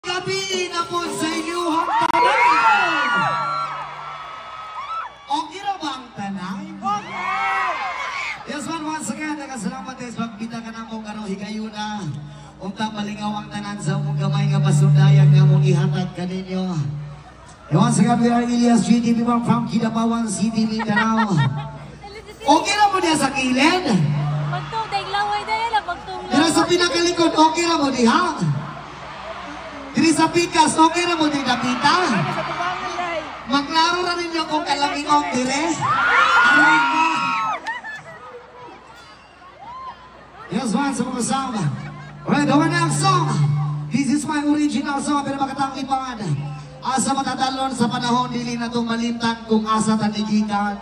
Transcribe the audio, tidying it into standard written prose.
Gabi na po sa inyo ang tanay. Okay na ba ang tanay? Okay! Yes man, once again, nagkasalamat is magbita ka na mong higayuna. Unta malingaw ang tanan sa mong gamay nga pasundayag nga mong ihatag ka ninyo. Once again, we are Elias GTV from Kidapawan City, Mindanao. Okay na mo niya sa kilid? Pagtong taglaway na yan, pagtong Dira sa pinakalikod, okay na mo diha? Diri sa pikas, okay na mo di napita? Maklaro na ninyo kung kalangingong dire? Aray mo! Yes, man, sa mga song. Alright, the one next song. This is my original song, pero makatang ipangan. Asa matatalon sa panahon, dili na itong malimtan kung asa tanigikan.